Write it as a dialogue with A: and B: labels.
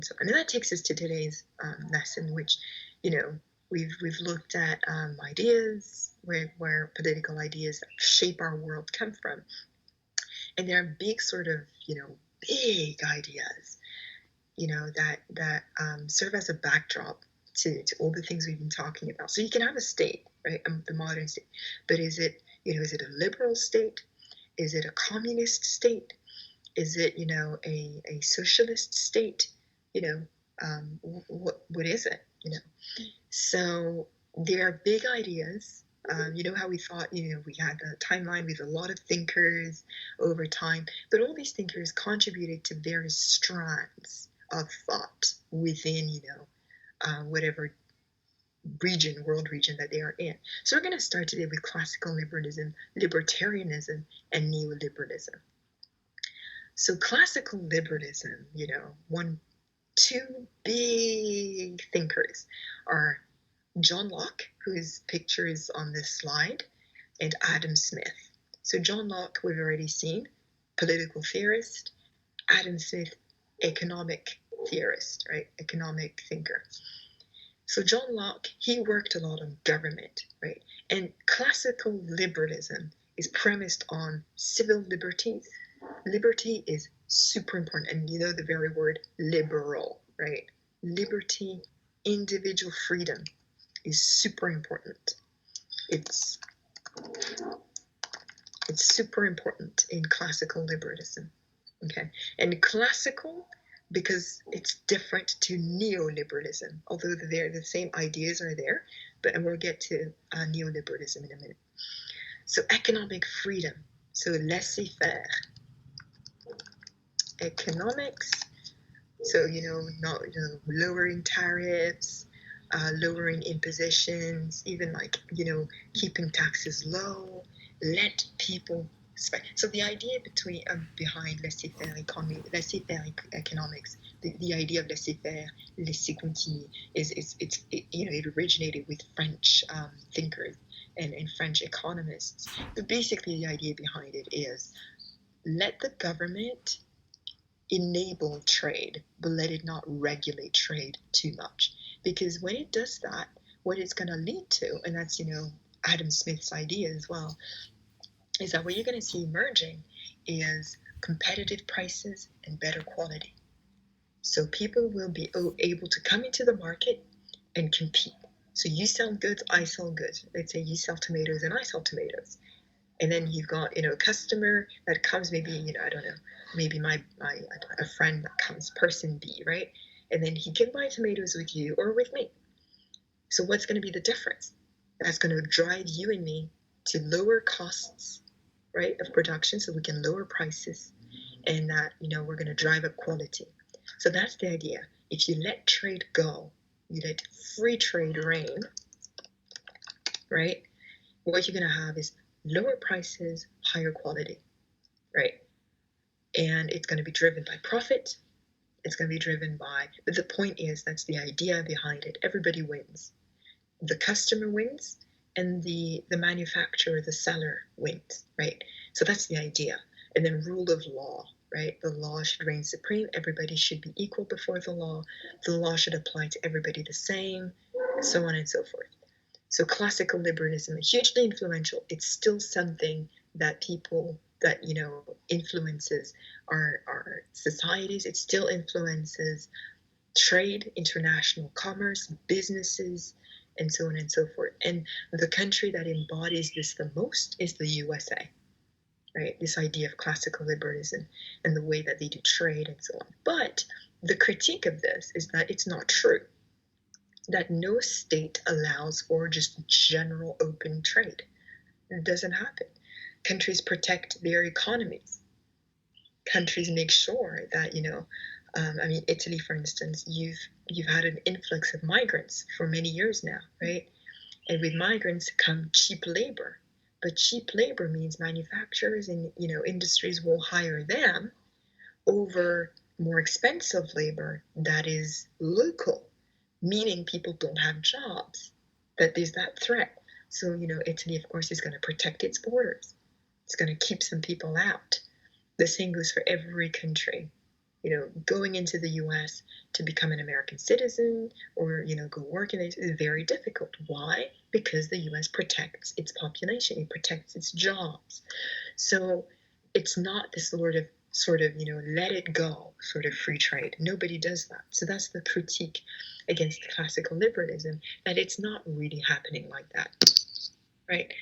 A: so on. And that takes us to today's lesson, which, you know, we've looked at ideas, where political ideas that shape our world come from. And there are big sort of, big ideas, that serve as a backdrop to all the things we've been talking about. So you can have a state, right, the modern state, but is it a liberal state? Is it a communist state? Is it, a socialist state? What is it? So there are big ideas. How we thought, we had a timeline with a lot of thinkers over time, but all these thinkers contributed to various strands of thought within, whatever world region that they are in. So we're going to start today with classical liberalism, libertarianism, and neoliberalism. So classical liberalism, two big thinkers are John Locke, whose picture is on this slide, and Adam Smith. So John Locke, we've already seen, political theorist. Adam Smith, economic theorist, right? Economic thinker. So John Locke, he worked a lot on government, right? And classical liberalism is premised on civil liberties. Liberty is super important. And the very word liberal, right? Liberty, individual freedom is super important. It's super important in classical liberalism, okay? And classical, because it's different to neoliberalism, although the same ideas are there, and we'll get to neoliberalism in a minute. So economic freedom, so laissez-faire. Economics, so, not lowering tariffs, lowering impositions, even keeping taxes low, let people spend. So the idea behind laissez-faire economy, laissez-faire economics, the idea of laissez-faire, laisser continuer, it originated with French thinkers and French economists. But basically the idea behind it is let the government enable trade, but let it not regulate trade too much. Because when it does that, what it's going to lead to, and that's, Adam Smith's idea as well, is that what you're going to see emerging is competitive prices and better quality. So people will be able to come into the market and compete. So you sell goods, I sell goods. Let's say you sell tomatoes and I sell tomatoes. And then you've got, a customer that comes, maybe, I don't know, maybe a friend that comes, person B, right? And then he can buy tomatoes with you or with me. So what's going to be the difference? That's going to drive you and me to lower costs, right, of production, so we can lower prices, and that, we're going to drive up quality. So that's the idea. If you let trade go, you let free trade reign, right, what you're going to have is lower prices, higher quality, right? And it's going to be driven by profit. It's going to be driven by, but the point is, that's the idea behind it. Everybody wins. The customer wins, and the manufacturer, the seller wins, right? So that's the idea. And then rule of law, right? The law should reign supreme. Everybody should be equal before the law. The law should apply to everybody the same, so on and so forth. So classical liberalism is hugely influential. It's still something that influences our societies. It still influences trade, international commerce, businesses, and so on and so forth. And the country that embodies this the most is the USA, right? This idea of classical liberalism and the way that they do trade and so on. But the critique of this is that it's not true, that no state allows for just general open trade. It doesn't happen. Countries protect their economies. Countries make sure that, Italy, for instance, you've had an influx of migrants for many years now, right? And with migrants come cheap labor. But cheap labor means manufacturers and, industries will hire them over more expensive labor that is local, meaning people don't have jobs, that there's that threat. So, Italy, of course, is going to protect its borders. It's going to keep some people out. The same goes for every country. going into the US to become an American citizen or, go work in it is very difficult. Why? Because the US protects its population, it protects its jobs. So it's not this sort of, let it go sort of free trade. Nobody does that. So that's the critique against classical liberalism, that it's not really happening like that, right?